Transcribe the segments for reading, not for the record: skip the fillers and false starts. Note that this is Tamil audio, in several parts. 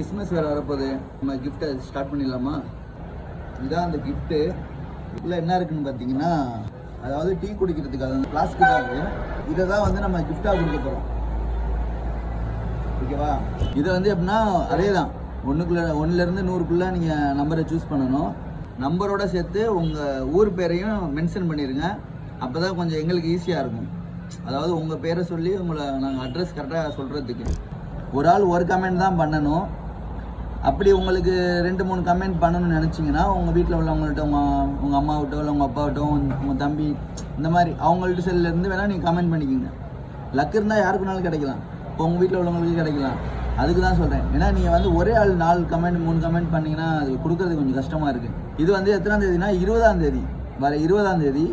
கிறிஸ்மஸ் வேறு வரப்போகுது, நம்ம கிஃப்ட்டை ஸ்டார்ட் பண்ணிடலாமா? இதுதான் அந்த கிஃப்ட்டு. இதில் என்ன இருக்குன்னு பார்த்தீங்கன்னா, அதாவது டீ குடிக்கிறதுக்கு அது வந்து ஃப்ளாஸ்க்கு தான் இருக்குது. இதை தான் வந்து நம்ம கிஃப்டாக கொடுக்க போகிறோம். ஓகேவா? இதை வந்து எப்படின்னா அதே தான், 1லேருந்து 100க்குள்ளே நீங்கள் நம்பரை சூஸ் பண்ணணும். நம்பரோட சேர்த்து உங்கள் ஊர் பேரையும் மென்ஷன் பண்ணிடுங்க. அப்போ தான் கொஞ்சம் எங்களுக்கு ஈஸியாக இருக்கும். அதாவது உங்கள் பேரை சொல்லி உங்களை நாங்கள் அட்ரஸ் கரெக்டாக சொல்கிறதுக்கு. ஒரு ஆள் ஒரு கமெண்ட் தான் பண்ணணும். அப்படி உங்களுக்கு 2-3 கமெண்ட் பண்ணணும்னு நினச்சிங்கன்னா உங்கள் வீட்டில் உள்ளவங்கள்ட்ட, உங்கள் அம்மாவிட்டோ இல்லை உங்கள் அப்பாவிட்டோ, உங்கள் தம்பி, இந்த மாதிரி அவங்கள்ட்ட செல்லேருந்து வேணால் நீங்கள் கமெண்ட் பண்ணிக்கிங்க. லக்கு இருந்தால் யாருக்குனாலும் கிடைக்கலாம். இப்போ உங்கள் வீட்டில் உள்ளவங்களுக்கு கிடைக்கலாம். அதுக்கு தான் சொல்கிறேன். ஏன்னா நீங்கள் வந்து ஒரே ஆள் 4 கமெண்ட் 3 கமெண்ட் பண்ணிங்கன்னா அது கொடுக்குறது கொஞ்சம் கஷ்டமாக இருக்குது. இது வந்து எத்தனாம் தேதினா 20ஆம் தேதி, வர 20ஆம் தேதி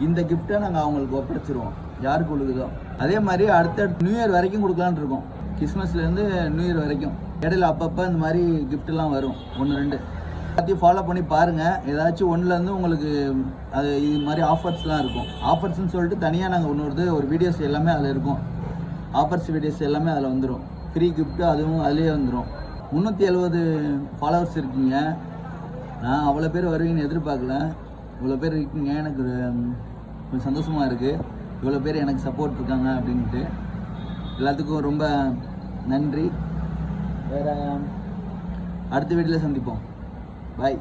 இந்த கிஃப்ட்டை நாங்கள் அவங்களுக்கு ஒப்படைச்சிருவோம், யாருக்கு கொடுக்குதோ. அதே மாதிரி அடுத்தடுத்து நியூ இயர் வரைக்கும் கொடுக்கலான்னு இருக்கோம். கிறிஸ்மஸ்லேருந்து நியூ இயர் வரைக்கும் இடையில அப்பப்போ இந்த மாதிரி கிஃப்ட்லாம் வரும், 1-2 எல்லாத்தையும் ஃபாலோ பண்ணி பாருங்கள். ஏதாச்சும் ஒன்றுலேருந்து உங்களுக்கு அது இது மாதிரி ஆஃபர்ஸ்லாம் இருக்கும். ஆஃபர்ஸ்ன்னு சொல்லிட்டு தனியாக நாங்கள் ஒரு வீடியோஸ் எல்லாமே அதில் இருக்கும். ஆஃபர்ஸ் வீடியோஸ் எல்லாமே அதில் வந்துடும். ஃப்ரீ கிஃப்ட்டு அதுவும் அதிலே வந்துடும். 370 ஃபாலோவர்ஸ் இருக்கீங்க. நான் அவ்வளோ பேர் வருவீங்கன்னு எதிர்பார்க்கல. இவ்வளோ பேர் இருக்கீங்க, எனக்கு கொஞ்சம் சந்தோஷமாக இருக்குது. இவ்வளோ பேர் எனக்கு சப்போர்ட் இருக்காங்க அப்படின்ட்டு எல்லாத்துக்கும் ரொம்ப நன்றி. வேறு அடுத்த வீடியோவில் சந்திப்போம். பாய்.